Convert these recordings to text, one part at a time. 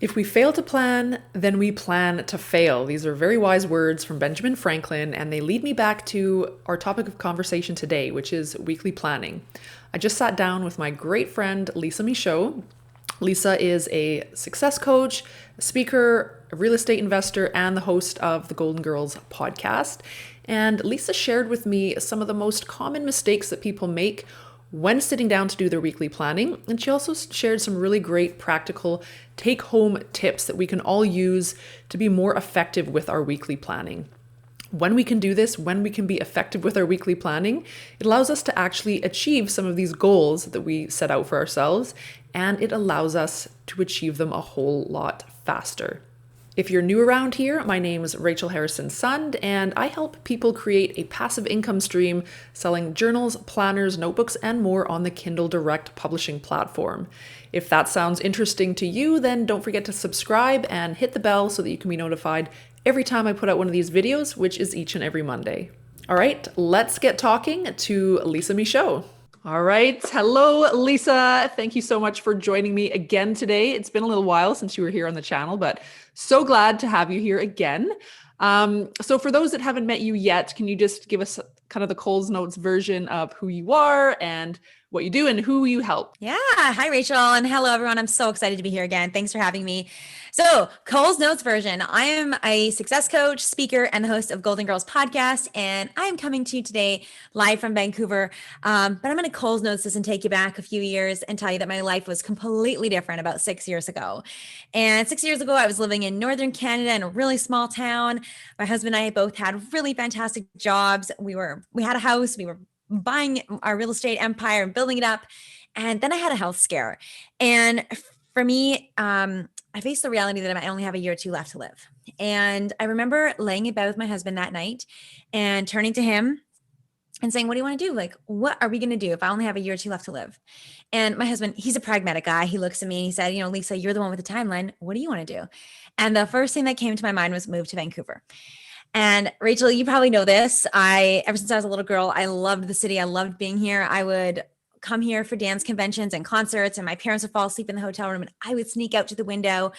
If we fail to plan, then we plan to fail. These are very wise words from Benjamin Franklin, and they lead me back to our topic of conversation today, which is weekly planning. I just sat down with my great friend, Lisa Michaud. Lisa is a success coach, a speaker, a real estate investor, and the host of the Goalden Girls podcast. And Lisa shared with me some of the most common mistakes that people make when sitting down to do their weekly planning. And she also shared some really great practical take-home tips that we can all use to be more effective with our weekly planning. When we can do this, when we can be effective with our weekly planning, it allows us to actually achieve some of these goals that we set out for ourselves, and it allows us to achieve them a whole lot faster. If you're new around here, my name is Rachel Harrison Sund, and I help people create a passive income stream selling journals, planners, notebooks, and more on the Kindle Direct publishing platform. If that sounds interesting to you, then don't forget to subscribe and hit the bell so that you can be notified every time I put out one of these videos, which is each and every Monday. All right, let's get talking to Lisa Michaud. All right. Hello, Lisa. Thank you so much for joining me again today. It's been a little while since you were here on the channel, but so glad to have you here again. So for those that haven't met you yet, can you just give us kind of the Coles Notes version of who you are and what you do and who you help? Yeah. Hi, Rachel. And hello, everyone. I'm so excited to be here again. Thanks for having me. So, Cole's Notes version. I am a success coach, speaker, and the host of Goalden Girls podcast. And I am coming to you today live from Vancouver. But I'm going to Cole's Notes this and take you back a few years and tell you that my life was completely different about 6 years ago. And 6 years ago, I was living in Northern Canada in a really small town. My husband and I both had really fantastic jobs. We had a house. We were buying our real estate empire and building it up. And then I had a health scare. And for me, I faced the reality that I might only have a year or two left to live. And I remember laying in bed with my husband that night and turning to him and saying, what do you want to do? Like, what are we going to do if I only have a year or two left to live? And my husband, he's a pragmatic guy. He looks at me and he said, Lisa, you're the one with the timeline. What do you want to do? And the first thing that came to my mind was move to Vancouver. And Rachel, you probably know this. Ever since I was a little girl, I loved the city. I loved being here. I would come here for dance conventions and concerts, and my parents would fall asleep in the hotel room, and I would sneak out to the window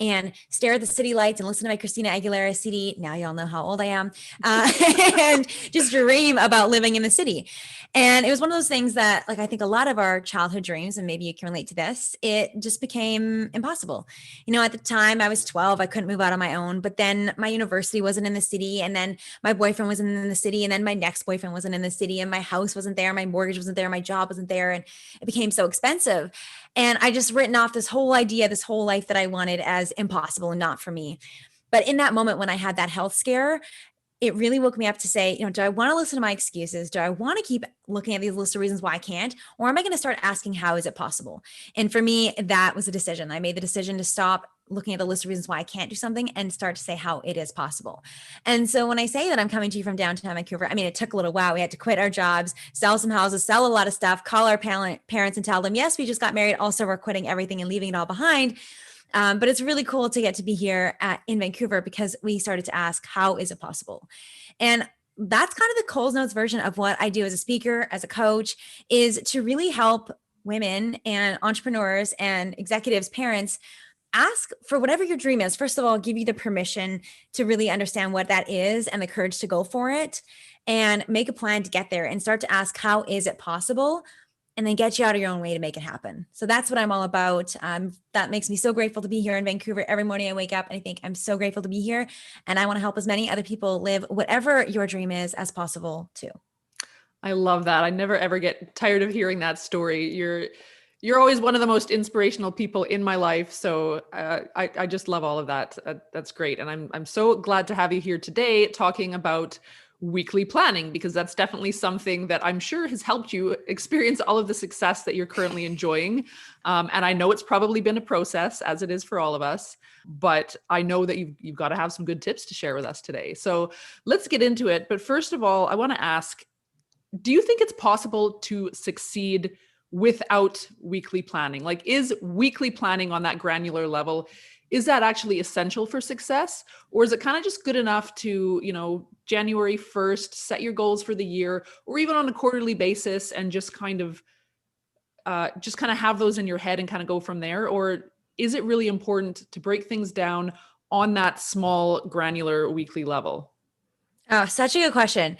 and stare at the city lights and listen to my Christina Aguilera CD. Now y'all know how old I am, and just dream about living in the city. And it was one of those things that, like, I think a lot of our childhood dreams, and maybe you can relate to this, it just became impossible. At the time I was 12, I couldn't move out on my own, but then my university wasn't in the city, and then my boyfriend wasn't in the city, and then my next boyfriend wasn't in the city, and my house wasn't there, my mortgage wasn't there, my job wasn't there, and it became so expensive. And I just written off this whole idea, this whole life that I wanted as impossible and not for me. But in that moment when I had that health scare, it really woke me up to say, do I want to listen to my excuses? Do I want to keep looking at these list of reasons why I can't? Or am I going to start asking, how is it possible? And for me, that was a decision. I made the decision to stop looking at the list of reasons why I can't do something and start to say how it is possible. And so when I say that I'm coming to you from downtown Vancouver, I mean, it took a little while. We had to quit our jobs, sell some houses, sell a lot of stuff, call our parents and tell them, yes, we just got married. Also, we're quitting everything and leaving it all behind. But it's really cool to get to be here in Vancouver because we started to ask, how is it possible? And that's kind of the Coles Notes version of what I do as a speaker, as a coach, is to really help women and entrepreneurs and executives, parents, ask for whatever your dream is. First of all, give you the permission to really understand what that is and the courage to go for it and make a plan to get there and start to ask, how is it possible? And then get you out of your own way to make it happen. So that's what I'm all about. That makes me so grateful to be here in Vancouver. Every morning I wake up and I think I'm so grateful to be here. And I want to help as many other people live whatever your dream is as possible too. I love that. I never ever get tired of hearing that story. You're always one of the most inspirational people in my life. So I just love all of that. That's great. And I'm so glad to have you here today talking about weekly planning, because that's definitely something that I'm sure has helped you experience all of the success that you're currently enjoying. And I know it's probably been a process, as it is for all of us, but I know that you've got to have some good tips to share with us today. So let's get into it. But first of all, I want to ask, do you think it's possible to succeed without weekly planning? Like, is weekly planning on that granular level, is that actually essential for success? Or is it kind of just good enough to, January 1st, set your goals for the year, or even on a quarterly basis and just kind of have those in your head and kind of go from there? Or is it really important to break things down on that small, granular weekly level? Oh, such a good question.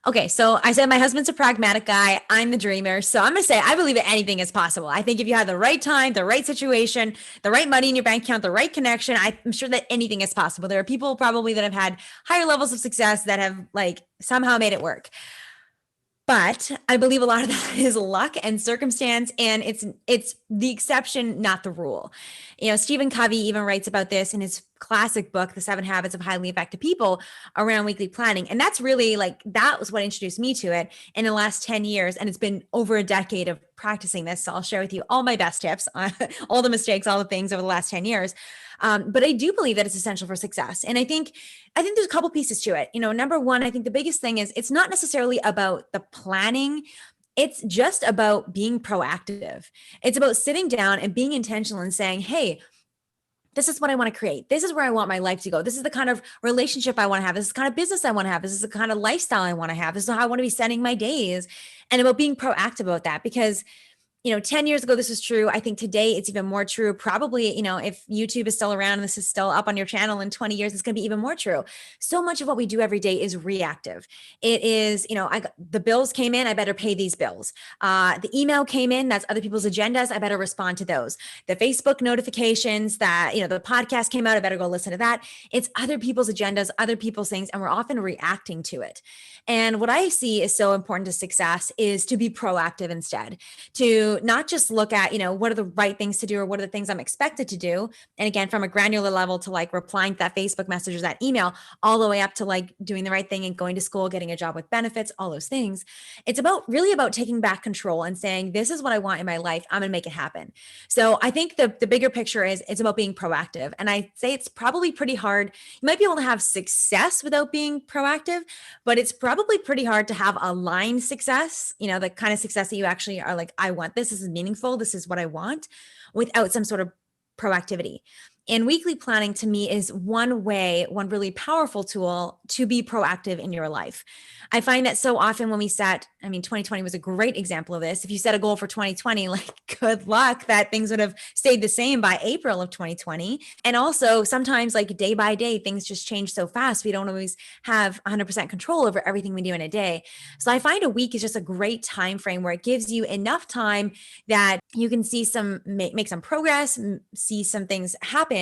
Okay, so I said my husband's a pragmatic guy. I'm the dreamer. So I'm going to say I believe that anything is possible. I think if you have the right time, the right situation, the right money in your bank account, the right connection, I'm sure that anything is possible. There are people probably that have had higher levels of success that have like somehow made it work. But I believe a lot of that is luck and circumstance, and it's the exception, not the rule. You know, Stephen Covey even writes about this in his classic book, The 7 Habits of Highly Effective People, around weekly planning. And that's really like, that was what introduced me to it in the last 10 years. And it's been over a decade of practicing this. So I'll share with you all my best tips, all the mistakes, all the things over the last 10 years. But I do believe that it's essential for success. And I think there's a couple pieces to it. You know, number one, I think the biggest thing is it's not necessarily about the planning. It's just about being proactive. It's about sitting down and being intentional and saying, hey, this is what I want to create. This is where I want my life to go. This is the kind of relationship I want to have. This is the kind of business I want to have. This is the kind of lifestyle I want to have. This is how I want to be spending my days, and about being proactive about that. Because 10 years ago, this was true. I think today it's even more true. Probably, if YouTube is still around and this is still up on your channel in 20 years, it's going to be even more true. So much of what we do every day is reactive. It is, the bills came in, I better pay these bills. The email came in, that's other people's agendas, I better respond to those. The Facebook notifications that, the podcast came out, I better go listen to that. It's other people's agendas, other people's things, and we're often reacting to it. And what I see is so important to success is to be proactive instead, to not just look at, what are the right things to do or what are the things I'm expected to do. And again, from a granular level to like replying to that Facebook message or that email, all the way up to like doing the right thing and going to school, getting a job with benefits, all those things. It's really about taking back control and saying, this is what I want in my life. I'm going to make it happen. So I think the bigger picture is it's about being proactive. And I say it's probably pretty hard. You might be able to have success without being proactive, but it's probably pretty hard to have aligned success, the kind of success that you actually are like, I want this is meaningful, this is what I want, without some sort of proactivity. And weekly planning to me is one really powerful tool to be proactive in your life. I find that so often when we 2020 was a great example of this. If you set a goal for 2020, like good luck that things would have stayed the same by April of 2020. And also sometimes like day by day, things just change so fast. We don't always have 100% control over everything we do in a day. So I find a week is just a great time frame where it gives you enough time that you can see make some progress, see some things happen,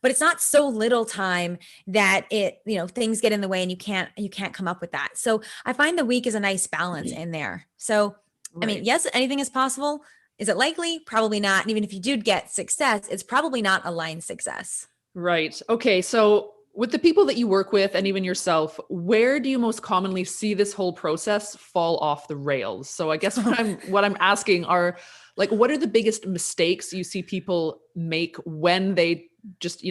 but it's not so little time that things get in the way and you can't come up with that. So I find the week is a nice balance in there. So, Right. Yes, anything is possible. Is it likely? Probably not. And even if you do get success, it's probably not aligned success. Right. Okay. So with the people that you work with and even yourself, where do you most commonly see this whole process fall off the rails? So I guess what I'm asking are like, what are the biggest mistakes you see people make when they just,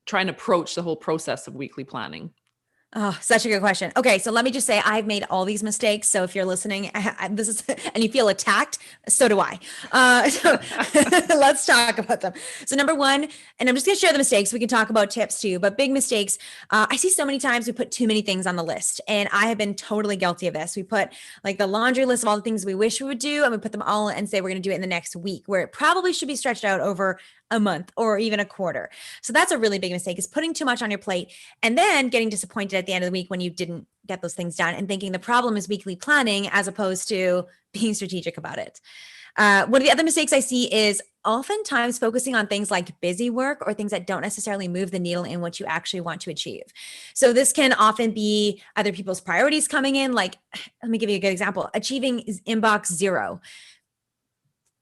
try and approach the whole process of weekly planning? Oh, such a good question. Okay, so let me just say I've made all these mistakes. So if you're listening, this is and you feel attacked, so do I. So let's talk about them. So number one, and I'm just going to share the mistakes. We can talk about tips too, but big mistakes. I see so many times we put too many things on the list, and I have been totally guilty of this. We put like the laundry list of all the things we wish we would do, and we put them all and say we're going to do it in the next week, where it probably should be stretched out over a month or even a quarter. So that's a really big mistake, is putting too much on your plate and then getting disappointed at the end of the week when you didn't get those things done and thinking the problem is weekly planning as opposed to being strategic about it. One of the other mistakes I see is oftentimes focusing on things like busy work or things that don't necessarily move the needle in what you actually want to achieve. So this can often be other people's priorities coming in. Like, let me give you a good example, achieving inbox zero.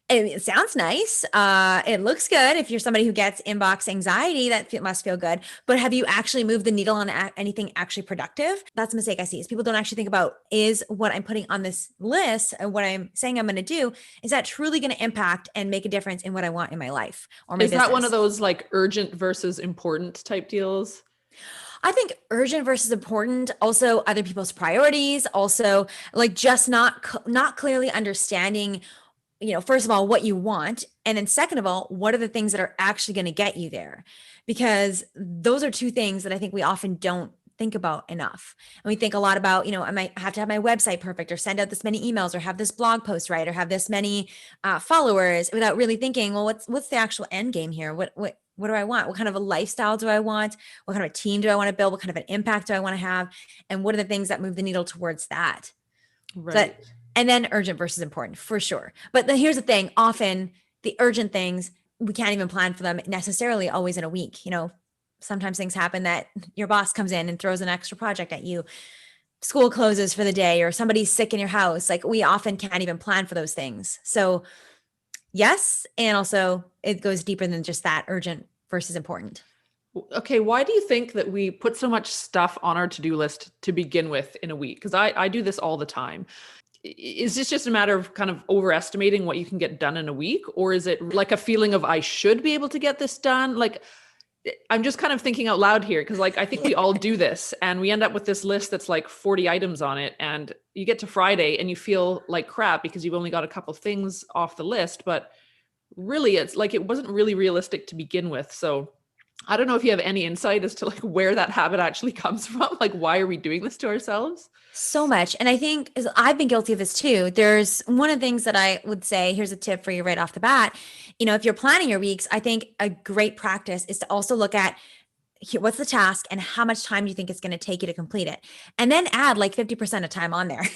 It sounds nice. It looks good. If you're somebody who gets inbox anxiety, must feel good. But have you actually moved the needle on anything actually productive? That's a mistake I see, is people don't actually think about, is what I'm putting on this list and what I'm saying I'm going to do, is that truly going to impact and make a difference in what I want in my life or my business? Is that one of those like urgent versus important type deals? I think urgent versus important, also other people's priorities, also like just not clearly understanding, first of all, what you want. And then second of all, what are the things that are actually going to get you there? Because those are two things that I think we often don't think about enough. And we think a lot about, I might have to have my website perfect, or send out this many emails, or have this blog post right, or have this many followers, without really thinking, well, what's the actual end game here? What do I want? What kind of a lifestyle do I want? What kind of a team do I want to build? What kind of an impact do I want to have? And what are the things that move the needle towards that? Right. And then urgent versus important, for sure. But here's the thing. Often the urgent things, we can't even plan for them necessarily always in a week. Sometimes things happen that your boss comes in and throws an extra project at you. School closes for the day, or somebody's sick in your house. Like, we often can't even plan for those things. So yes. And also it goes deeper than just that urgent versus important. Okay, why do you think that we put so much stuff on our to-do list to begin with in a week? Because I do this all the time. Is this just a matter of kind of overestimating what you can get done in a week? Or is it like a feeling of I should be able to get this done? Like, I'm just kind of thinking out loud here, because like I think we all do this, and we end up with this list that's like 40 items on it, and you get to Friday and you feel like crap because you've only got a couple things off the list, but really it's like it wasn't really realistic to begin with. So I don't know if you have any insight as to like where that habit actually comes from. Like, why are we doing this to ourselves? So much. And I think I've been guilty of this too. There's one of the things that I would say, here's a tip for you right off the bat. If you're planning your weeks, I think a great practice is to also look at what's the task and how much time do you think it's going to take you to complete it. And then add like 50% of time on there.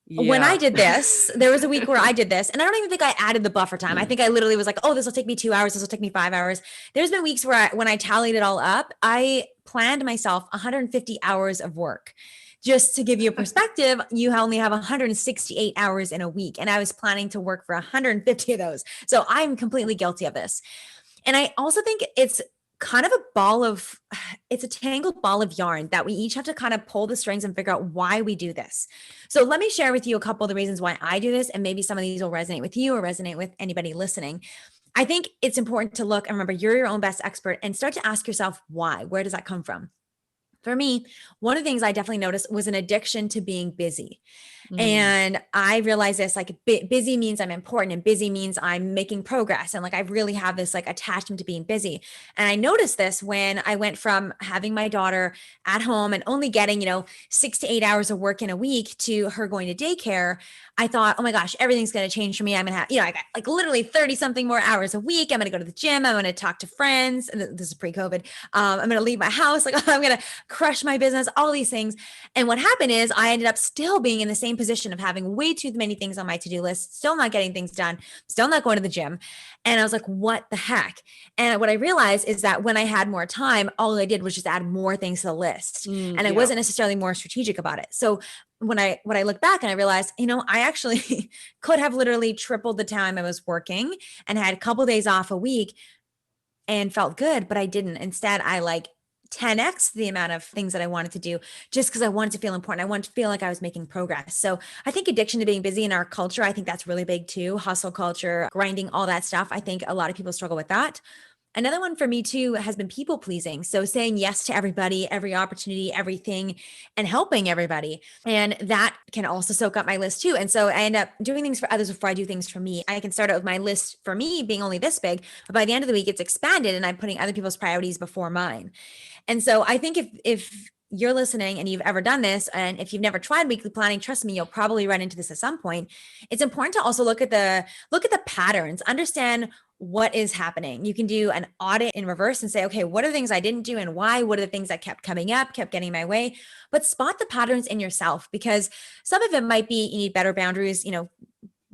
When I did this, there was a week where I did this, and I don't even think I added the buffer time. I think I literally was like, oh, this will take me 2 hours. This will take me 5 hours. There's been weeks where when I tallied it all up, I planned myself 150 hours of work. Just to give you a perspective, you only have 168 hours in a week, and I was planning to work for 150 of those. So I'm completely guilty of this. And I also think it's kind of it's a tangled ball of yarn that we each have to kind of pull the strings and figure out why we do this. So let me share with you a couple of the reasons why I do this, and maybe some of these will resonate with you or resonate with anybody listening. I think it's important to look and remember, you're your own best expert, and start to ask yourself why. Where does that come from? For me, one of the things I definitely noticed was an addiction to being busy. And I realized this, like, busy means I'm important, and busy means I'm making progress. And like, I really have this like attachment to being busy. And I noticed this when I went from having my daughter at home and only getting, 6 to 8 hours of work in a week, to her going to daycare. I thought, oh my gosh, everything's going to change for me. I'm going to have, I got like literally 30 something more hours a week. I'm going to go to the gym. I'm going to talk to friends. And this is pre-COVID. I'm going to leave my house. Like, I'm going to crush my business, all these things. And what happened is I ended up still being in the same position of having way too many things on my to-do list, still not getting things done, still not going to the gym. And I was like, what the heck? And what I realized is that when I had more time, all I did was just add more things to the list. And I wasn't necessarily more strategic about it. So when I look back and I realized, I actually could have literally tripled the time I was working and had a couple of days off a week and felt good, but I didn't. Instead, I like 10x the amount of things that I wanted to do, just because I wanted to feel important. I wanted to feel like I was making progress. So I think addiction to being busy in our culture, I think that's really big too. Hustle culture, grinding, all that stuff. I think a lot of people struggle with that. Another one for me too has been people pleasing. So saying yes to everybody, every opportunity, everything, and helping everybody. And that can also soak up my list too. And so I end up doing things for others before I do things for me. I can start out with my list for me being only this big, but by the end of the week, it's expanded and I'm putting other people's priorities before mine. And so I think if you're listening and you've ever done this, and if you've never tried weekly planning, trust me, you'll probably run into this at some point. It's important to also look at the patterns, understand what is happening. You can do an audit in reverse and say, okay, what are the things I didn't do and why? What are the things that kept coming up, kept getting in my way? But spot the patterns in yourself, because some of it might be you need better boundaries,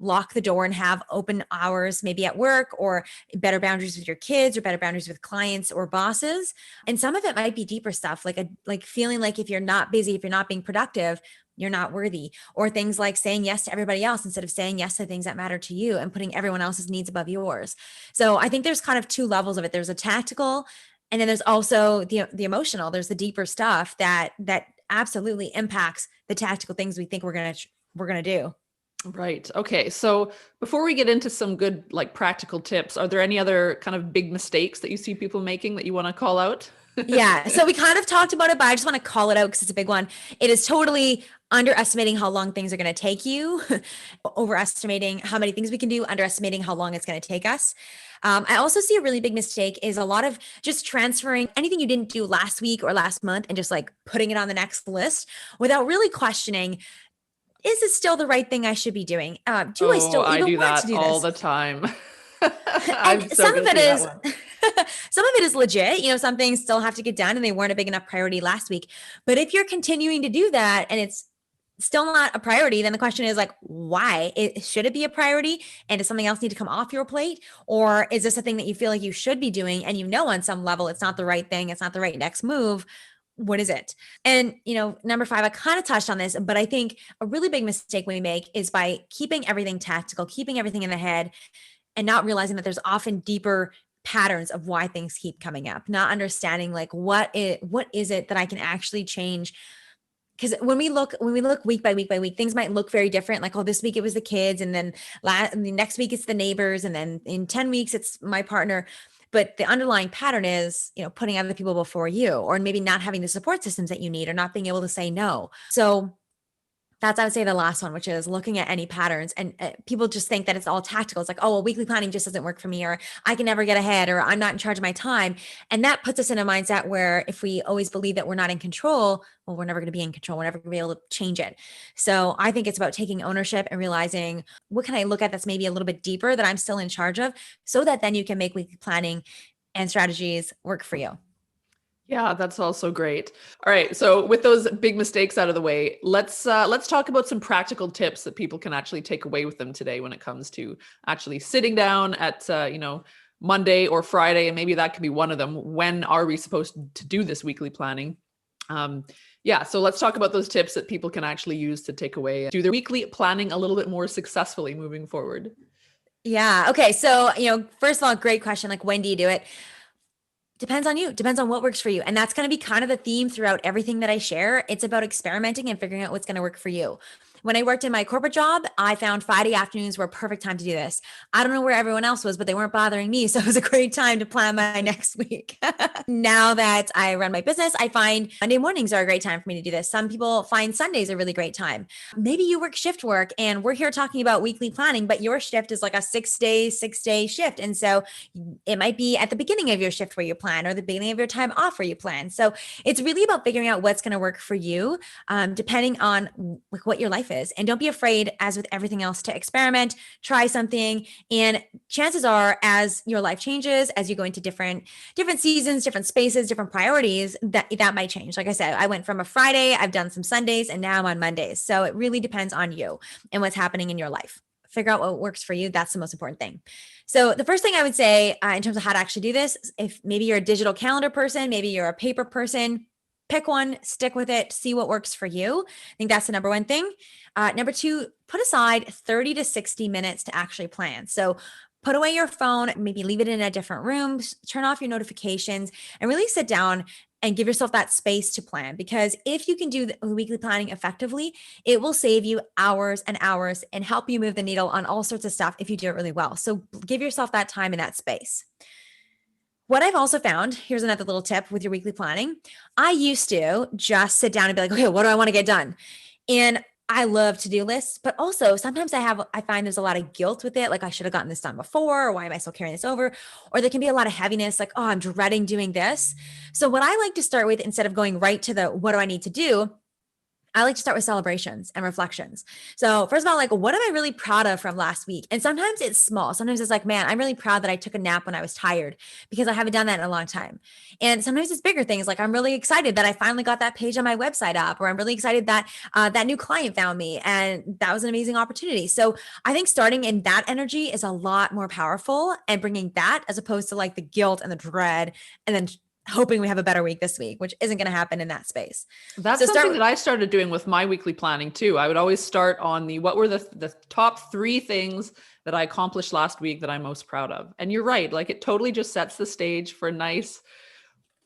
lock the door and have open hours, maybe at work, or better boundaries with your kids, or better boundaries with clients or bosses. And some of it might be deeper stuff, like feeling like if you're not busy, if you're not being productive, you're not worthy, or things like saying yes to everybody else instead of saying yes to things that matter to you and putting everyone else's needs above yours. So I think there's kind of two levels of it. There's a tactical, and then there's also the emotional. There's the deeper stuff that absolutely impacts the tactical things we think we're going to do. Right. Okay. So before we get into some good, like, practical tips, are there any other kind of big mistakes that you see people making that you want to call out? Yeah. So we kind of talked about it, but I just want to call it out because it's a big one. It is totally underestimating how long things are going to take you, overestimating how many things we can do, underestimating how long it's going to take us. I also see a really big mistake is a lot of just transferring anything you didn't do last week or last month and just like putting it on the next list without really questioning, is it still the right thing I should be doing? Do I Oh, still I even do want to that do all this? the time. And I'm so some of it guilty of that is one. some of it is legit. Some things still have to get done and they weren't a big enough priority last week. But if you're continuing to do that and it's still not a priority, then the question is like, why? Should it be a priority? And does something else need to come off your plate? Or is this a thing that you feel like you should be doing and on some level it's not the right thing, it's not the right next move? What is it? And, number 5, I kind of touched on this, but I think a really big mistake we make is by keeping everything tactical, keeping everything in the head, and not realizing that there's often deeper patterns of why things keep coming up, not understanding like what is it that I can actually change. Because when we look week by week by week, things might look very different. Like, oh, this week it was the kids, and then the next week it's the neighbors, and then in 10 weeks it's my partner. But the underlying pattern is, putting other people before you, or maybe not having the support systems that you need, or not being able to say no. So that's, I would say, the last one, which is looking at any patterns. And people just think that it's all tactical. It's like, oh, well, weekly planning just doesn't work for me, or I can never get ahead, or I'm not in charge of my time. And that puts us in a mindset where if we always believe that we're not in control, well, we're never going to be in control. We're never going to be able to change it. So I think it's about taking ownership and realizing, what can I look at that's maybe a little bit deeper that I'm still in charge of, so that then you can make weekly planning and strategies work for you. Yeah, that's also great. All right, so with those big mistakes out of the way, let's talk about some practical tips that people can actually take away with them today when it comes to actually sitting down at Monday or Friday, and maybe that could be one of them. When are we supposed to do this weekly planning? Yeah, so let's talk about those tips that people can actually use to take away and do their weekly planning a little bit more successfully moving forward. Yeah. Okay. So, first of all, great question. Like, when do you do it? Depends on you, depends on what works for you. And that's going to be kind of the theme throughout everything that I share. It's about experimenting and figuring out what's going to work for you. When I worked in my corporate job, I found Friday afternoons were a perfect time to do this. I don't know where everyone else was, but they weren't bothering me. So it was a great time to plan my next week. Now that I run my business, I find Monday mornings are a great time for me to do this. Some people find Sundays a really great time. Maybe you work shift work and we're here talking about weekly planning, but your shift is like a 6-day shift. And so it might be at the beginning of your shift where you plan, or the beginning of your time off where you plan. So it's really about figuring out what's going to work for you, depending on what your life is. And don't be afraid, as with everything else, to experiment, try something. And chances are, as your life changes, as you go into different seasons, different spaces, different priorities, that might change. Like I said, I went from a Friday, I've done some Sundays, and now I'm on Mondays. So it really depends on you and what's happening in your life. Figure out what works for you. That's the most important thing. So the first thing I would say, in terms of how to actually do this, if maybe you're a digital calendar person, maybe you're a paper person, pick one, stick with it, see what works for you. I think that's the number one thing. Number 2, put aside 30 to 60 minutes to actually plan. So put away your phone, maybe leave it in a different room, turn off your notifications, and really sit down and give yourself that space to plan. Because if you can do the weekly planning effectively, it will save you hours and hours and help you move the needle on all sorts of stuff if you do it really well. So give yourself that time and that space. What I've also found, here's another little tip with your weekly planning. I used to just sit down and be like, okay, what do I want to get done? And I love to-do lists, but also sometimes I find there's a lot of guilt with it. Like, I should have gotten this done before, or why am I still carrying this over? Or there can be a lot of heaviness, like, oh, I'm dreading doing this. So what I like to start with, instead of going right to the, what do I need to do? I like to start with celebrations and reflections. So first of all, like, what am I really proud of from last week? And sometimes it's small. Sometimes it's like, man, I'm really proud that I took a nap when I was tired, because I haven't done that in a long time. And sometimes it's bigger things. Like, I'm really excited that I finally got that page on my website up, or I'm really excited that that new client found me, and that was an amazing opportunity. So I think starting in that energy is a lot more powerful, and bringing that, as opposed to like the guilt and the dread, and then hoping we have a better week this week, which isn't going to happen in that space. That's So something start that I started doing with my weekly planning too. I would always start on what were the top 3 things that I accomplished last week that I'm most proud of. And you're right, like, it totally just sets the stage for a nice,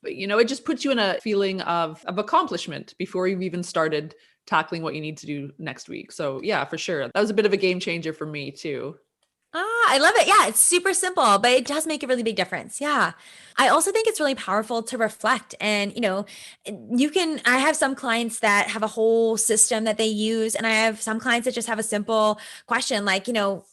it just puts you in a feeling of accomplishment before you've even started tackling what you need to do next week. So yeah, for sure. That was a bit of a game changer for me too. I love it. Yeah, it's super simple, but it does make a really big difference. Yeah. I also think it's really powerful to reflect. And, I have some clients that have a whole system that they use, and I have some clients that just have a simple question, like,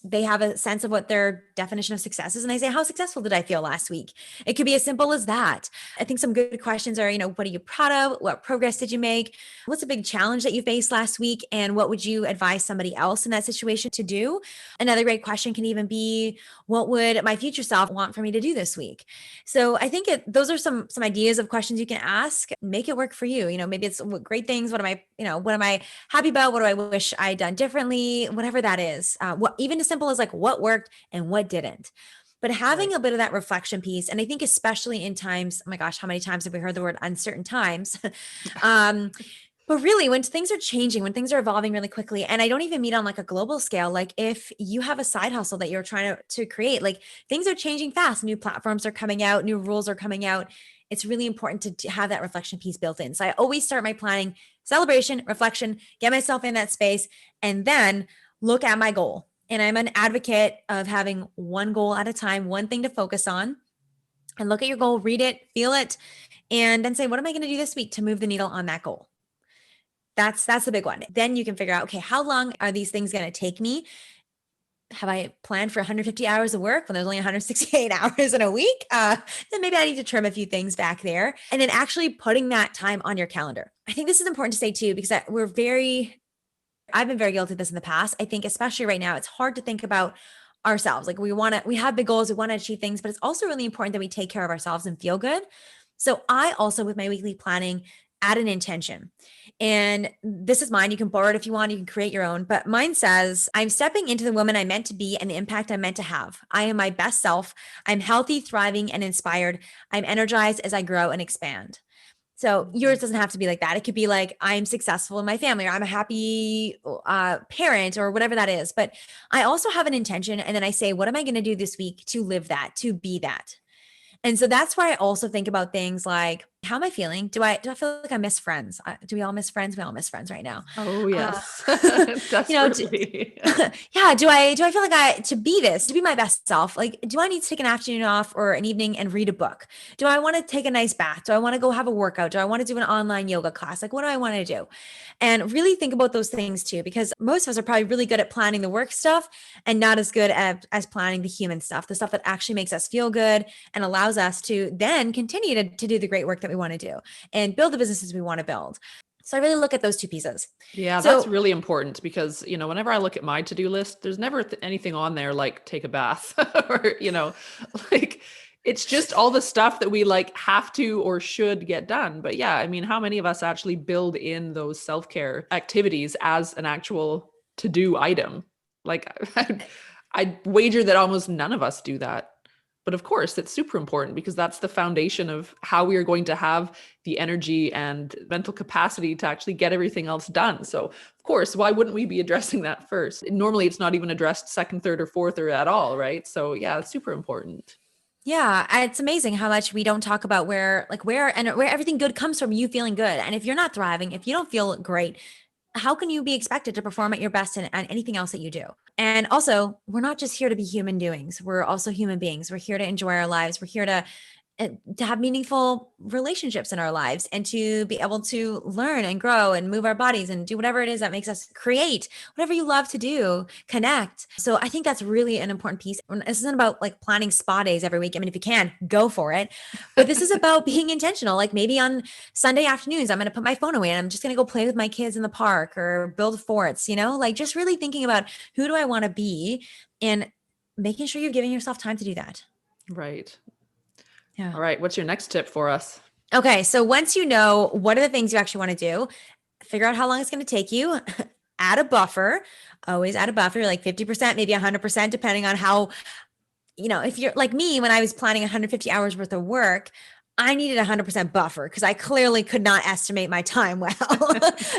they have a sense of what their definition of success is. And they say, how successful did I feel last week? It could be as simple as that. I think some good questions are, what are you proud of? What progress did you make? What's a big challenge that you faced last week? And what would you advise somebody else in that situation to do? Another great question can even be, what would my future self want for me to do this week? So I think those are some ideas of questions you can ask. Make it work for you. Maybe it's what great things. What am I happy about? What do I wish I'd done differently? Whatever that is. What even as simple as like what worked and what didn't. But having Right. a bit of that reflection piece, and I think especially in times, oh my gosh, how many times have we heard the word uncertain times? um, but really, when things are changing, when things are evolving really quickly, and I don't even mean on like a global scale, like if you have a side hustle that you're trying to create, like things are changing fast, new platforms are coming out, new rules are coming out. It's really important to have that reflection piece built in. So I always start my planning, celebration, reflection, get myself in that space, and then look at my goal. And I'm an advocate of having one goal at a time, one thing to focus on, and look at your goal, read it, feel it, and then say, what am I going to do this week to move the needle on that goal? That's the big one. Then you can figure out, okay, how long are these things going to take me? Have I planned for 150 hours of work when there's only 168 hours in a week? Then maybe I need to trim a few things back there. And then actually putting that time on your calendar. I think this is important to say too, because I've been very guilty of this in the past. I think, especially right now, it's hard to think about ourselves. Like we have big goals, we want to achieve things, but it's also really important that we take care of ourselves and feel good. So I also, with my weekly planning, add an intention. And this is mine. You can borrow it if you want, you can create your own. But mine says, I'm stepping into the woman I'm meant to be and the impact I'm meant to have. I am my best self. I'm healthy, thriving, and inspired. I'm energized as I grow and expand. So yours Mhm. doesn't have to be like that. It could be like, I'm successful in my family, or I'm a happy parent, or whatever that is. But I also have an intention. And then I say, what am I going to do this week to live that, to be that? And so that's why I also think about things like, how am I feeling? Do I feel like I miss friends? Do we all miss friends? We all miss friends right now. Oh, Uh, yes. you know, do, Desperately. yeah, do I feel like to be this, to be my best self? Like, do I need to take an afternoon off or an evening and read a book? Do I want to take a nice bath? Do I want to go have a workout? Do I want to do an online yoga class? Like, what do I want to do? And really think about those things too, because most of us are probably really good at planning the work stuff and not as good as planning the human stuff, the stuff that actually makes us feel good and allows us to then continue to do the great work that we want to do and build the businesses we want to build. So I really look at those two pieces. Yeah, that's So really important because, whenever I look at my to-do list, there's never anything on there like take a bath or, like it's just all the stuff that we like have to or should get done. But yeah, I mean, how many of us actually build in those self-care activities as an actual to-do item? Like I'd wager that almost none of us do that. But of course, it's super important because that's the foundation of how we are going to have the energy and mental capacity to actually get everything else done. So, of course, why wouldn't we be addressing that first? Normally, it's not even addressed second, third, or fourth, or at all, right? So, yeah, it's super important. yeah, it's amazing how much we don't talk about where everything good comes from, you feeling good. And if you're not thriving, if you don't feel great, how can you be expected to perform at your best in anything else that you do? And also, we're not just here to be human doings. We're also human beings. We're here to enjoy our lives. We're here to have meaningful relationships in our lives and to be able to learn and grow and move our bodies and do whatever it is that makes us create, whatever you love to do, connect. So I think that's really an important piece. And this isn't about like planning spa days every week. I mean, if you can, go for it. But this is about being intentional. Like maybe on Sunday afternoons, I'm going to put my phone away and I'm just going to go play with my kids in the park or build forts, like just really thinking about who do I want to be and making sure you're giving yourself time to do that. Right. Yeah. All right. What's your next tip for us? Okay, so once you know what are the things you actually want to do, figure out how long it's going to take you, add a buffer, always add a buffer, like 50%, maybe 100%, depending on how, if you're like me, when I was planning 150 hours worth of work, I needed 100% buffer because I clearly could not estimate my time well.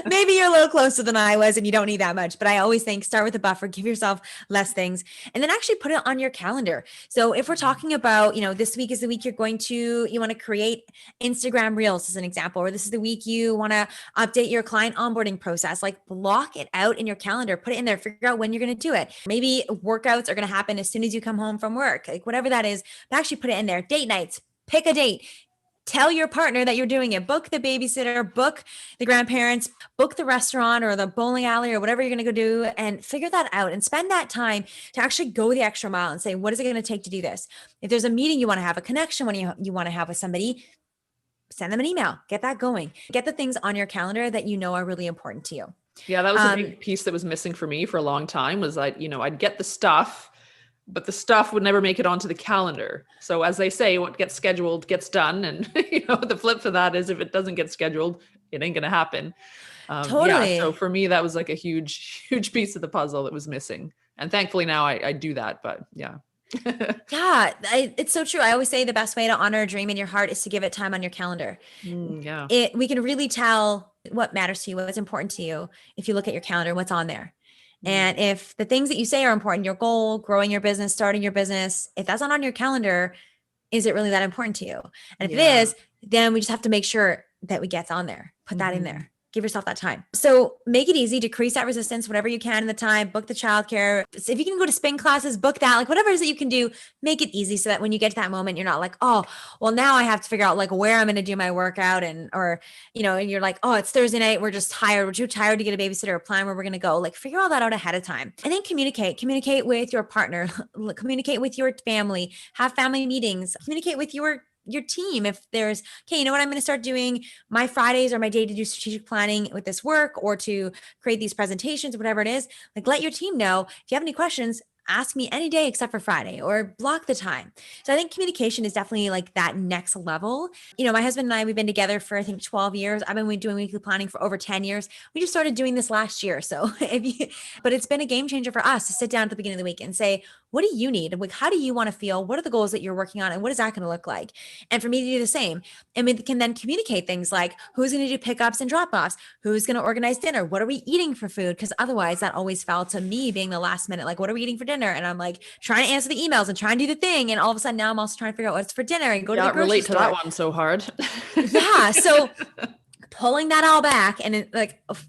Maybe you're a little closer than I was and you don't need that much, but I always think start with a buffer, give yourself less things, and then actually put it on your calendar. So if we're talking about, this week is the week you want to create Instagram Reels as an example, or this is the week you want to update your client onboarding process, like block it out in your calendar, put it in there, figure out when you're going to do it. Maybe workouts are going to happen as soon as you come home from work, like whatever that is, but actually put it in there. Date nights, pick a date. Tell your partner that you're doing it. Book the babysitter, book the grandparents, book the restaurant or the bowling alley or whatever you're going to go do, and figure that out and spend that time to actually go the extra mile and say, what is it going to take to do this? If there's a meeting you want to have, a connection when you want to have with somebody, send them an email, get that going, get the things on your calendar that you know are really important to you. Yeah, that was a big piece that was missing for me for a long time was I'd get the stuff, but the stuff would never make it onto the calendar. So as they say, what gets scheduled gets done. And, the flip to that is if it doesn't get scheduled, it ain't going to happen. Totally. So for me, that was like a huge, huge piece of the puzzle that was missing. And thankfully now I do that, but yeah. Yeah, it's so true. I always say the best way to honor a dream in your heart is to give it time on your calendar. Yeah. We can really tell what matters to you, what's important to you, if you look at your calendar, what's on there. And if the things that you say are important, your goal, growing your business, starting your business, if that's not on your calendar, is it really that important to you? And if it is, then we just have to make sure that we get on there, put that in there. Give yourself that time. So make it easy, decrease that resistance, whatever you can in the time, book the childcare. So if you can go to spin classes, book that, like whatever it is that you can do, make it easy so that when you get to that moment, you're not like, oh, well, now I have to figure out like where I'm going to do my workout and you're like, oh, it's Thursday night. We're just tired. We're too tired to get a babysitter or plan where we're going to go. Like figure all that out ahead of time. And then communicate with your partner, communicate with your family, have family meetings, communicate with your team. If there's, okay, you know what, I'm going to start doing my Fridays or my day to do strategic planning with this work or to create these presentations, whatever it is, like let your team know. If you have any questions, ask me any day except for Friday or block the time. So I think communication is definitely like that next level. My husband and I, we've been together for, I think 12 years. I've been doing weekly planning for over 10 years. We just started doing this last year. So but it's been a game changer for us to sit down at the beginning of the week and say, what do you need? Like, how do you want to feel? What are the goals that you're working on? And what is that going to look like? And for me to do the same. And we can then communicate things like who's going to do pickups and drop-offs, who's going to organize dinner, what are we eating for food? Because otherwise that always fell to me being the last minute, like, what are we eating for dinner? And I'm like trying to answer the emails and trying to do the thing. And all of a sudden now I'm also trying to figure out what's for dinner and go to the grocery relate store. to that one so hard. Yeah. So pulling that all back and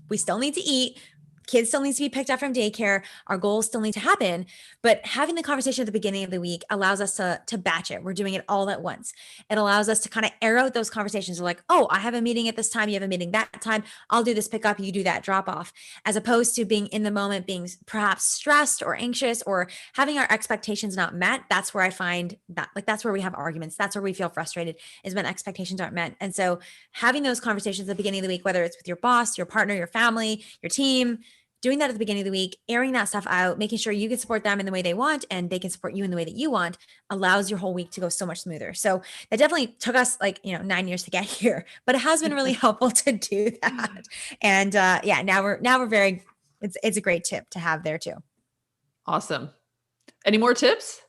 we still need to eat. Kids still needs to be picked up from daycare. Our goals still need to happen, but having the conversation at the beginning of the week allows us to batch it. We're doing it all at once. It allows us to kind of air out those conversations. We're like, oh, I have a meeting at this time. You have a meeting that time. I'll do this pickup. You do that drop off, as opposed to being in the moment, being perhaps stressed or anxious or having our expectations not met. That's where I find that that's where we have arguments. That's where we feel frustrated, is when expectations aren't met. And so having those conversations at the beginning of the week, whether it's with your boss, your partner, your family, your team, doing that at the beginning of the week, airing that stuff out, making sure you can support them in the way they want and they can support you in the way that you want, allows your whole week to go so much smoother. So that definitely took us 9 years to get here, but it has been really helpful to do that. And now we're very, it's a great tip to have there too. Awesome. Any more tips?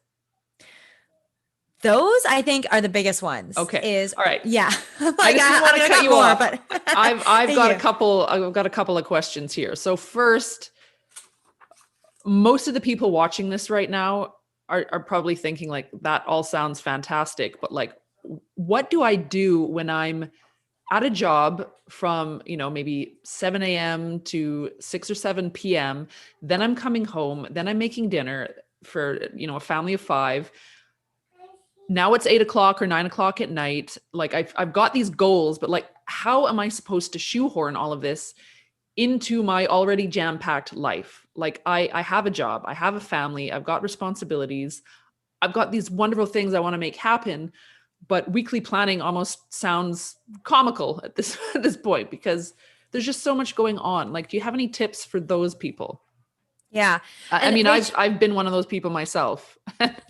Those I think are the biggest ones. Okay. All right. Yeah. I just want to cut you off. But I've got a couple of questions here. So first, most of the people watching this right now are probably thinking like, that all sounds fantastic, but like, what do I do when I'm at a job from, maybe 7 a.m. to 6 or 7 p.m. Then I'm coming home, then I'm making dinner for, a family of 5. Now it's 8 o'clock or 9 o'clock at night. Like I've got these goals, but like, how am I supposed to shoehorn all of this into my already jam-packed life? Like I have a job, I have a family, I've got responsibilities, I've got these wonderful things I want to make happen, but weekly planning almost sounds comical at this point because there's just so much going on. Like, do you have any tips for those people? Yeah. I mean, I've been one of those people myself.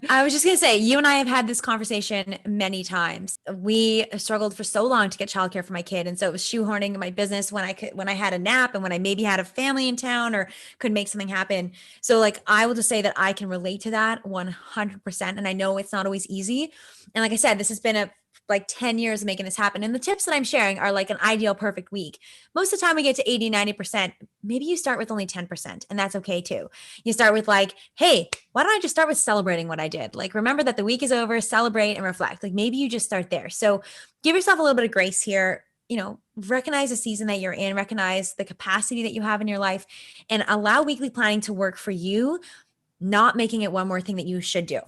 I was just going to say, you and I have had this conversation many times. We struggled for so long to get childcare for my kid. And so it was shoehorning my business when I had a nap and when I maybe had a family in town or could make something happen. So like, I will just say that I can relate to that 100%. And I know it's not always easy. And like I said, this has been a like 10 years of making this happen. And the tips that I'm sharing are like an ideal perfect week. Most of the time we get to 80, 90%. Maybe you start with only 10%, and that's okay too. You start with like, hey, why don't I just start with celebrating what I did? Like, remember that the week is over, celebrate and reflect. Like, maybe you just start there. So give yourself a little bit of grace here. Recognize the season that you're in, recognize the capacity that you have in your life, and allow weekly planning to work for you, not making it one more thing that you should do.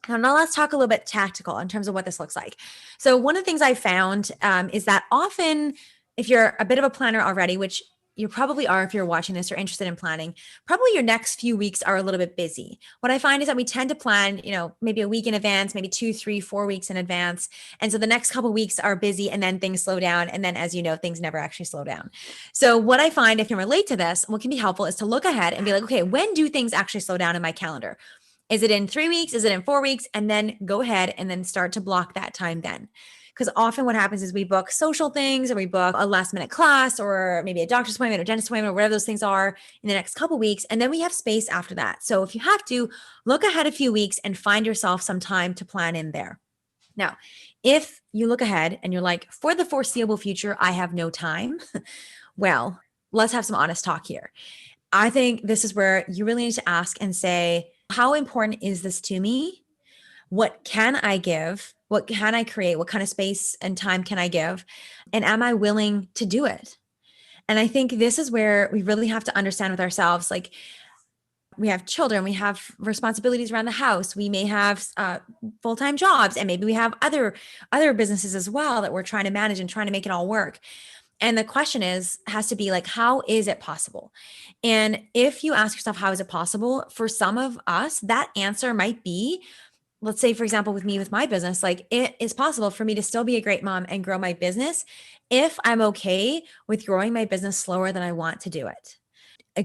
Now let's talk a little bit tactical in terms of what this looks like. So one of the things I found is that often, if you're a bit of a planner already, which you probably are if you're watching this or interested in planning, probably your next few weeks are a little bit busy. What I find is that we tend to plan, maybe a week in advance, maybe 2, 3, 4 weeks in advance. And so the next couple of weeks are busy, and then things slow down. And then, as you know, things never actually slow down. So what I find, if you relate to this, what can be helpful is to look ahead and be like, okay, when do things actually slow down in my calendar? Is it in 3 weeks? Is it in 4 weeks? And then go ahead and then start to block that time then. Because often what happens is we book social things, or we book a last minute class, or maybe a doctor's appointment or dentist appointment, or whatever those things are in the next couple of weeks. And then we have space after that. So if you have to, look ahead a few weeks and find yourself some time to plan in there. Now, if you look ahead and you're like, for the foreseeable future, I have no time. Well, let's have some honest talk here. I think this is where you really need to ask and say, how important is this to me? What can I give? What can I create? What kind of space and time can I give? And am I willing to do it? And I think this is where we really have to understand with ourselves, like, we have children, we have responsibilities around the house, we may have full-time jobs, and maybe we have other businesses as well that we're trying to manage and trying to make it all work. And the question has to be like, how is it possible? And if you ask yourself, how is it possible? For some of us, that answer might be, let's say, for example, with me, with my business, like, it is possible for me to still be a great mom and grow my business if I'm okay with growing my business slower than I want to do it.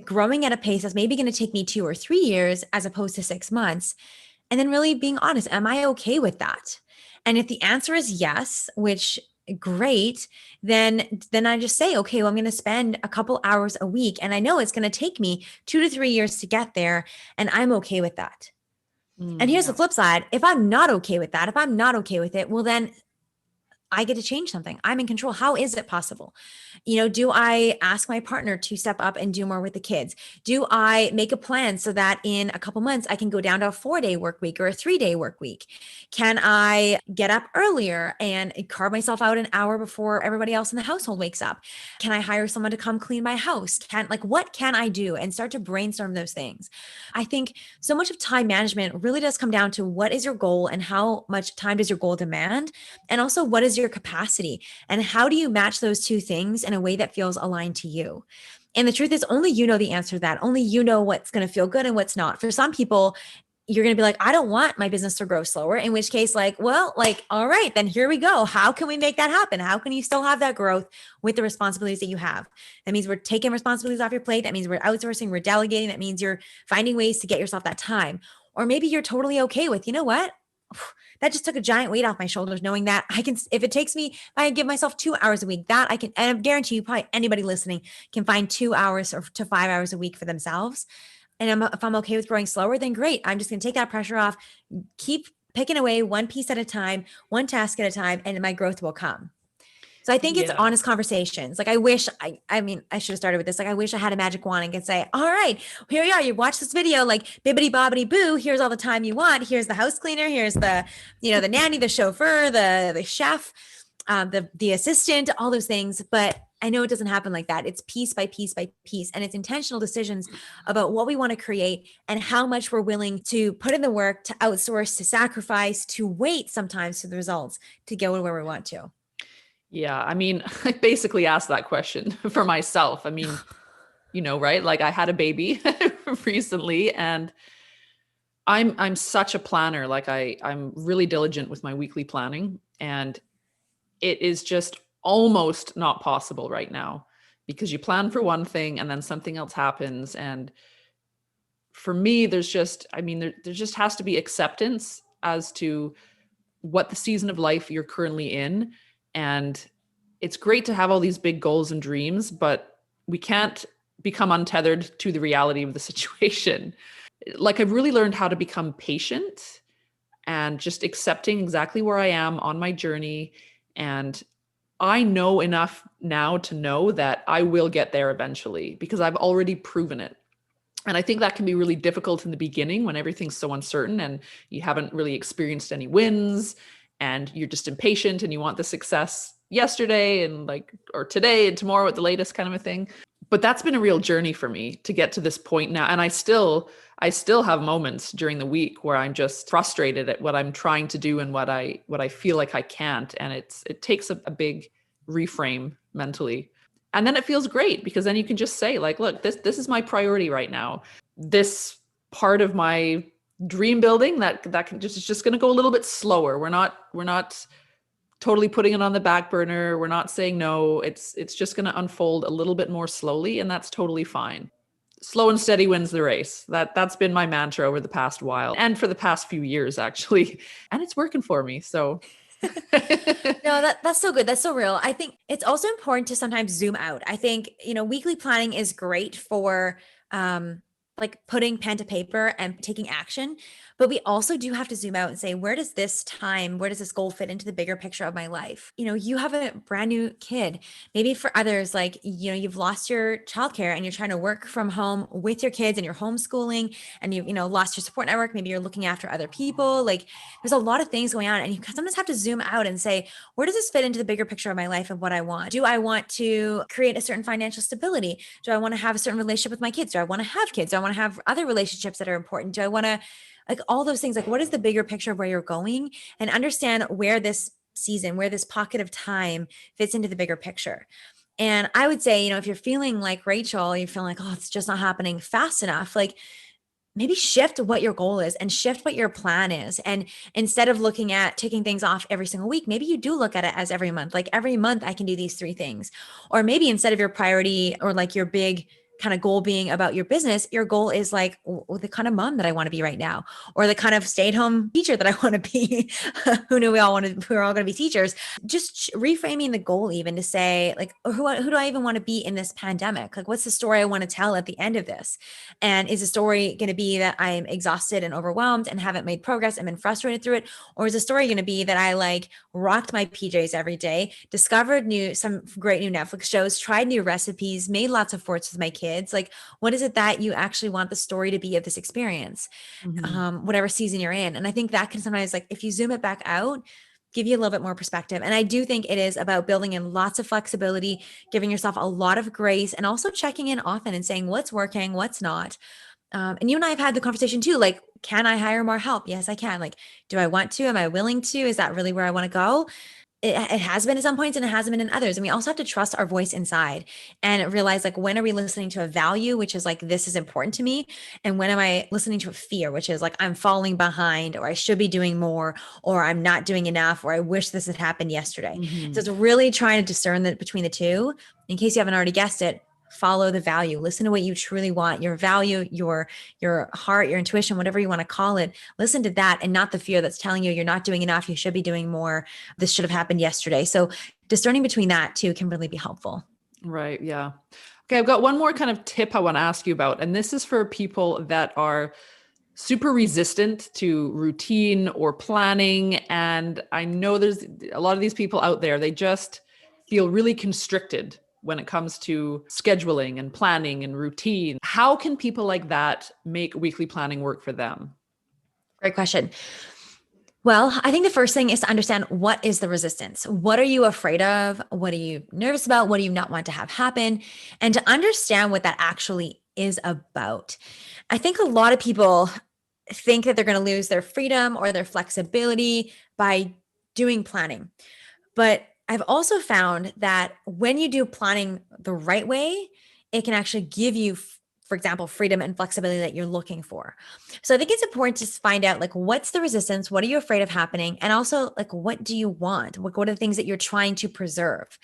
Growing at a pace that's maybe going to take me 2 or 3 years as opposed to 6 months. And then really being honest, am I okay with that? And if the answer is yes, which great, then I just say, okay, well, I'm going to spend a couple hours a week, and I know it's going to take me 2 to 3 years to get there, and I'm okay with that. And here's the flip side. If I'm not okay with that, if I'm not okay with it, well, then I get to change something. I'm in control. How is it possible? Do I ask my partner to step up and do more with the kids? Do I make a plan so that in a couple months I can go down to a 4-day work week or a 3-day work week? Can I get up earlier and carve myself out an hour before everybody else in the household wakes up? Can I hire someone to come clean my house? What can I do? And start to brainstorm those things. I think so much of time management really does come down to, what is your goal and how much time does your goal demand? And also, what is your capacity, and how do you match those two things in a way that feels aligned to you? And the truth is, only you know the answer to that. Only you know what's going to feel good and what's not. For some people, you're going to be like, I don't want my business to grow slower, in which case, all right, then here we go. How can we make that happen? How can you still have that growth with the responsibilities that you have? That means we're taking responsibilities off your plate. That means we're outsourcing, we're delegating. That means you're finding ways to get yourself that time. Or maybe you're totally okay with, you know what? That just took a giant weight off my shoulders, knowing that I can, if it takes me, if I give myself 2 hours a week, that I can, and I guarantee you, probably anybody listening can find 2 hours or to 5 hours a week for themselves. And if I'm okay with growing slower, then great. I'm just going to take that pressure off, keep picking away one piece at a time, one task at a time, and my growth will come. So I think it's honest conversations. Like, I wish, I mean, I should have started with this. Like, I wish I had a magic wand and could say, all right, here you are. You watch this video, like, bibbity bobbity boo. Here's all the time you want. Here's the house cleaner. Here's the nanny, the chauffeur, the chef, the assistant, all those things. But I know it doesn't happen like that. It's piece by piece by piece. And it's intentional decisions about what we want to create and how much we're willing to put in the work, to outsource, to sacrifice, to wait sometimes for the results to go where we want to. Yeah. I mean, I basically asked that question for myself. I mean, right? Like, I had a baby recently, and I'm such a planner. Like, I'm really diligent with my weekly planning, and it is just almost not possible right now, because you plan for one thing and then something else happens. And for me, there just has to be acceptance as to what the season of life you're currently in. And it's great to have all these big goals and dreams, but we can't become untethered to the reality of the situation. Like, I've really learned how to become patient and just accepting exactly where I am on my journey. And I know enough now to know that I will get there eventually because I've already proven it. And I think that can be really difficult in the beginning when everything's so uncertain and you haven't really experienced any wins and you're just impatient and you want the success yesterday and like, or today and tomorrow at the latest kind of a thing. But that's been a real journey for me to get to this point now. And I still have moments during the week where I'm just frustrated at what I'm trying to do and what I feel like I can't. And it takes a big reframe mentally. And then it feels great because then you can just say like, look, this is my priority right now. This part of my dream building that can just, it's just going to go a little bit slower. We're not totally putting it on the back burner. We're not saying no. It's just going to unfold a little bit more slowly, and that's totally fine. Slow and steady wins the race. That's been my mantra over the past while and for the past few years actually. And it's working for me. So No, that's so good. That's so real. I think it's also important to sometimes zoom out. I think, weekly planning is great for like putting pen to paper and taking action, but we also do have to zoom out and say, where does this goal fit into the bigger picture of my life? You have a brand new kid. Maybe for others, like, you've lost your childcare and you're trying to work from home with your kids and you're homeschooling and you've, lost your support network. Maybe you're looking after other people. Like, there's a lot of things going on, and you sometimes have to zoom out and say, where does this fit into the bigger picture of my life and what I want? Do I want to create a certain financial stability? Do I want to have a certain relationship with my kids? Do I want to have kids? Do I want to have other relationships that are important? Do I want to, like, all those things? Like, what is the bigger picture of where you're going, and understand where this season, where this pocket of time fits into the bigger picture. And I would say, if you're feeling like Rachel, you're feeling like, oh, it's just not happening fast enough, like, maybe shift what your goal is and shift what your plan is. And instead of looking at taking things off every single week, maybe you do look at it as every month. Like, every month I can do these 3 things. Or maybe instead of your priority or like your big kind of goal being about your business, your goal is like, the kind of mom that I want to be right now, or the kind of stay-at-home teacher that I want to be. Who knew we're all going to be teachers? Just reframing the goal, even to say like, who do I even want to be in this pandemic? Like, what's the story I want to tell at the end of this? And is the story going to be that I'm exhausted and overwhelmed and haven't made progress and been frustrated through it? Or is the story going to be that I like rocked my PJs every day, discovered some great new Netflix shows, tried new recipes, made lots of forts with my kids? Like, what is it that you actually want the story to be of this experience? Mhm. Whatever season you're in. And I think that can sometimes, like, if you zoom it back out, give you a little bit more perspective. And I do think it is about building in lots of flexibility, giving yourself a lot of grace, and also checking in often and saying what's working, what's not. And you and I have had the conversation too. Like, can I hire more help? Yes, I can. Like, do I want to? Am I willing to? Is that really where I want to go? It has been at some points and it hasn't been in others. And we also have to trust our voice inside and realize, like, when are we listening to a value, which is like, this is important to me? And when am I listening to a fear, which is like, I'm falling behind, or I should be doing more, or I'm not doing enough, or I wish this had happened yesterday. So Mhm. it's really trying to discern between the two. In case you haven't already guessed it, follow the value, listen to what you truly want, your value, your heart, your intuition, whatever you want to call it. Listen to that, and not the fear that's telling you you're not doing enough, you should be doing more, this should have happened yesterday. So discerning between that too can really be helpful. Right. Yeah. Okay. I've got one more kind of tip I want to ask you about. And this is for people that are super resistant to routine or planning. And I know there's a lot of these people out there, they just feel really constricted when it comes to scheduling and planning and routine. How can people like that make weekly planning work for them? Great question. Well, I think the first thing is to understand, what is the resistance? What are you afraid of? What are you nervous about? What do you not want to have happen? And to understand what that actually is about. I think a lot of people think that they're going to lose their freedom or their flexibility by doing planning. But I've also found that when you do planning the right way, it can actually give you, for example, freedom and flexibility that you're looking for. So I think it's important to find out, like, what's the resistance? What are you afraid of happening? And also, like, what do you want? What are the things that you're trying to preserve?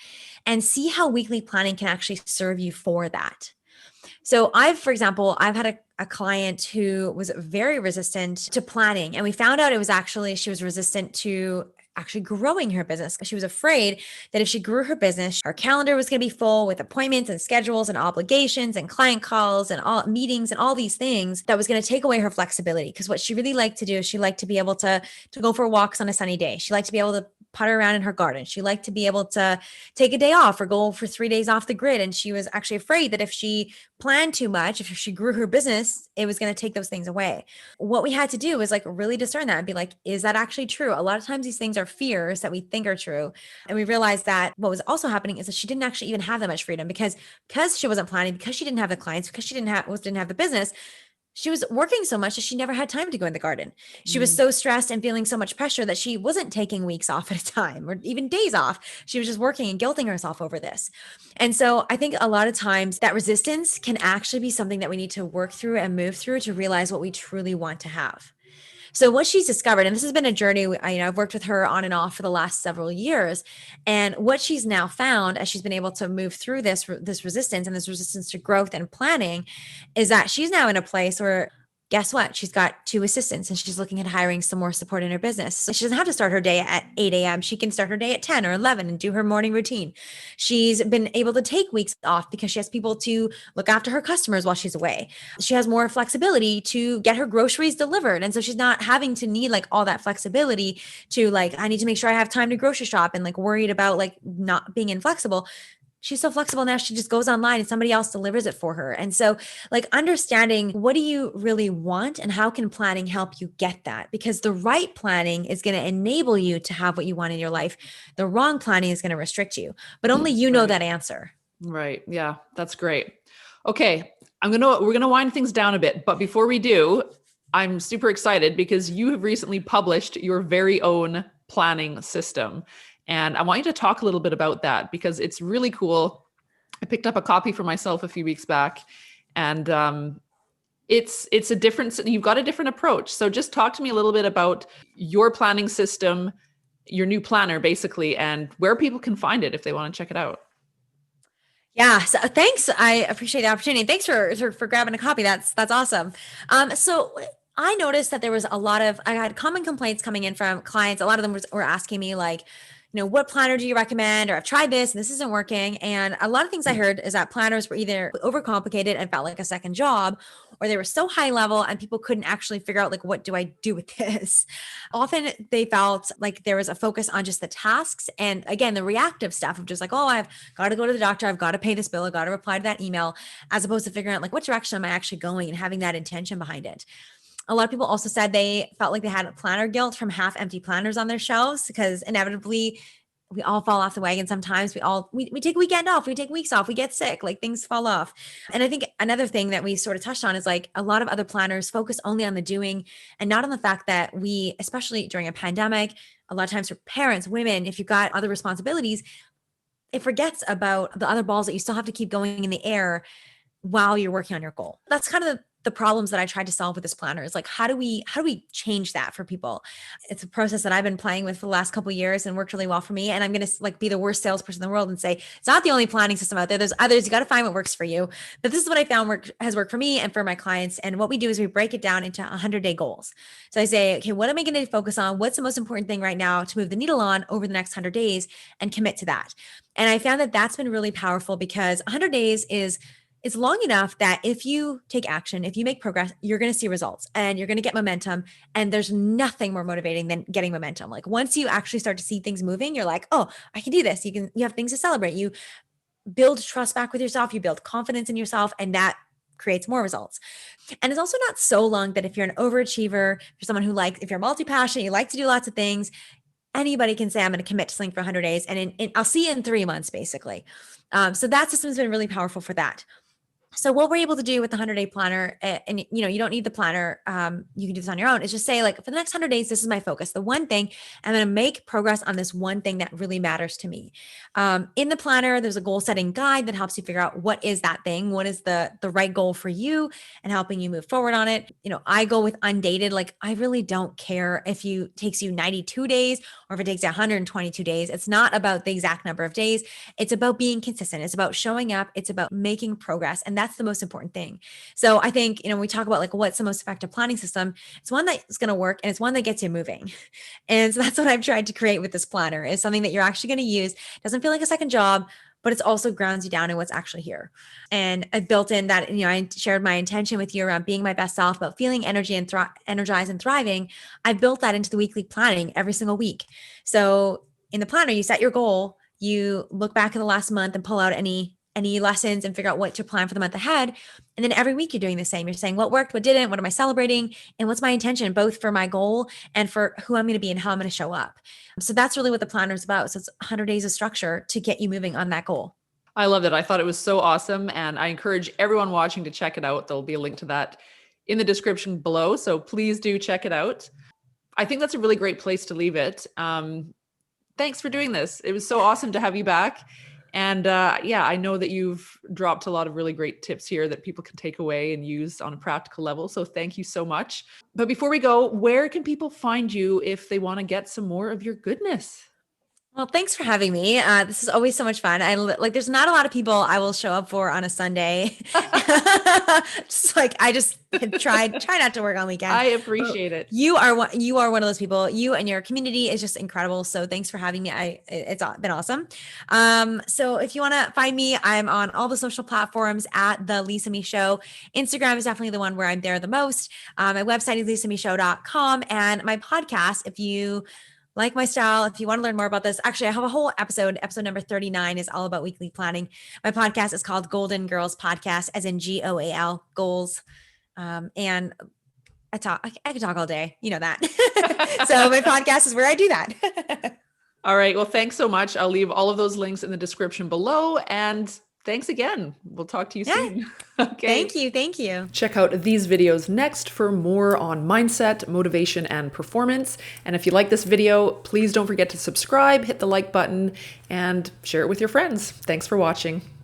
And see how weekly planning can actually serve you for that. So for example, I've had a client who was very resistant to planning, and we found out it was actually, she was resistant to actually growing her business because she was afraid that if she grew her business, her calendar was going to be full with appointments and schedules and obligations and client calls and all meetings and all these things that was going to take away her flexibility. Because what she really liked to do is she liked to be able to go for walks on a sunny day. She liked to be able to putter around in her garden. She liked to be able to take a day off or go for 3 days off the grid. And she was actually afraid that if she planned too much, if she grew her business, it was going to take those things away. What we had to do is like really discern that and be like, is that actually true? A lot of times these things are fears that we think are true. And we realized that what was also happening is that she didn't actually even have that much freedom because she wasn't planning, because she didn't have the clients, because she didn't have the business. She was working so much that she never had time to go in the garden. She was so stressed and feeling so much pressure that she wasn't taking weeks off at a time or even days off. She was just working and guilting herself over this. And so I think a lot of times that resistance can actually be something that we need to work through and move through to realize what we truly want to have. So what she's discovered, and this has been a journey, I've worked with her on and off for the last several years, and what she's now found as she's been able to move through this resistance and this resistance to growth and planning is that she's now in a place where, guess what? She's got 2 assistants and she's looking at hiring some more support in her business. So she doesn't have to start her day at 8 a.m. She can start her day at 10 or 11 and do her morning routine. She's been able to take weeks off because she has people to look after her customers while she's away. She has more flexibility to get her groceries delivered. And so she's not having to need like all that flexibility to like, I need to make sure I have time to grocery shop and like worried about like not being inflexible. She's so flexible now. She just goes online and somebody else delivers it for her. And so like understanding what do you really want and how can planning help you get that? Because the right planning is going to enable you to have what you want in your life. The wrong planning is going to restrict you, but only you know that answer. Right. Yeah, that's great. Okay. We're going to wind things down a bit, but before we do, I'm super excited because you have recently published your very own planning system. And I want you to talk a little bit about that because it's really cool. I picked up a copy for myself a few weeks back, and it's a different, you've got a different approach. So just talk to me a little bit about your planning system, your new planner basically, and where people can find it if they want to check it out. Yeah. So thanks. I appreciate the opportunity. Thanks for grabbing a copy. That's awesome. So I noticed that there was I had common complaints coming in from clients. A lot of them were asking me like, what planner do you recommend? Or I've tried this and this isn't working. And a lot of things I heard is that planners were either overcomplicated and felt like a second job, or they were so high level and people couldn't actually figure out like, what do I do with this? Often they felt like there was a focus on just the tasks. And again, the reactive stuff of just like, oh, I've got to go to the doctor. I've got to pay this bill. I've got to reply to that email, as opposed to figuring out like, what direction am I actually going and having that intention behind it. A lot of people also said they felt like they had planner guilt from half empty planners on their shelves because inevitably we all fall off the wagon sometimes. We take a weekend off, we take weeks off, we get sick, like things fall off. And I think another thing that we sort of touched on is like a lot of other planners focus only on the doing and not on the fact that we, especially during a pandemic, a lot of times for parents, women, if you've got other responsibilities, it forgets about the other balls that you still have to keep going in the air while you're working on your goal. That's kind of the problems that I tried to solve with this planner is like, how do we change that for people? It's a process that I've been playing with for the last couple of years and worked really well for me. And I'm going to like be the worst salesperson in the world and say, it's not the only planning system out there. There's others. You got to find what works for you. But this is what I found has worked for me and for my clients. And what we do is we break it down into 100-day goals. So I say, okay, what am I going to focus on? What's the most important thing right now to move the needle on over the next 100 days and commit to that? And I found that that's been really powerful because 100 days is it's long enough that if you take action, if you make progress, you're going to see results and you're going to get momentum. And there's nothing more motivating than getting momentum. Like once you actually start to see things moving, you're like, oh, I can do this. You have things to celebrate. You build trust back with yourself. You build confidence in yourself, and that creates more results. And it's also not so long that if you're an overachiever, if you're someone if you're multi-passionate, you like to do lots of things, anybody can say, I'm going to commit to something for 100 days. And I'll see you in 3 months, basically. So that system's been really powerful for that. So what we're able to do with the 100-day planner, and you don't need the planner, you can do this on your own, is just say like, for the next 100 days, this is my focus. The one thing, I'm going to make progress on this one thing that really matters to me. In the planner, there's a goal setting guide that helps you figure out what is that thing, what is the right goal for you and helping you move forward on it. I go with undated, like I really don't care if takes you 92 days or if it takes you 122 days. It's not about the exact number of days. It's about being consistent. It's about showing up. It's about making progress. And That's the most important thing. So I think, when we talk about like what's the most effective planning system, it's one that's going to work and it's one that gets you moving. And so that's what I've tried to create with this planner, is something that you're actually going to use. It doesn't feel like a second job, but it's also grounds you down in what's actually here. And I built in that, I shared my intention with you around being my best self, about feeling energy and energized and thriving. I built that into the weekly planning every single week. So in the planner, you set your goal, you look back at the last month and pull out any lessons and figure out what to plan for the month ahead. And then every week you're doing the same. You're saying what worked, what didn't, what am I celebrating, and what's my intention, both for my goal and for who I'm going to be and how I'm going to show up. So that's really what the planner is about. So it's 100 days of structure to get you moving on that goal. I loved it. I thought it was so awesome. And I encourage everyone watching to check it out. There'll be a link to that in the description below. So please do check it out. I think that's a really great place to leave it. Thanks for doing this. It was so awesome to have you back. And I know that you've dropped a lot of really great tips here that people can take away and use on a practical level. So thank you so much. But before we go, where can people find you if they want to get some more of your goodness? Well, thanks for having me. This is always so much fun. There's not a lot of people I will show up for on a Sunday. I just try not to work on weekends. I appreciate it. You are one of those people. You and your community is just incredible. So thanks for having me. It's been awesome. So if you want to find me, I'm on all the social platforms at the Lisa Michaud. Instagram is definitely the one where I'm there the most. My website is lisamichaud.com, and my podcast, if you like my style, if you want to learn more about this, actually, I have a whole episode number 39 is all about weekly planning. My podcast is called Goalden Girls Podcast, as in GOAL, goals. And I can talk all day. You know that. So my podcast is where I do that. All right. Well, thanks so much. I'll leave all of those links in the description below. And thanks again. We'll talk to you soon. Okay. Thank you. Check out these videos next for more on mindset, motivation, and performance. And if you like this video, please don't forget to subscribe, hit the like button, and share it with your friends. Thanks for watching.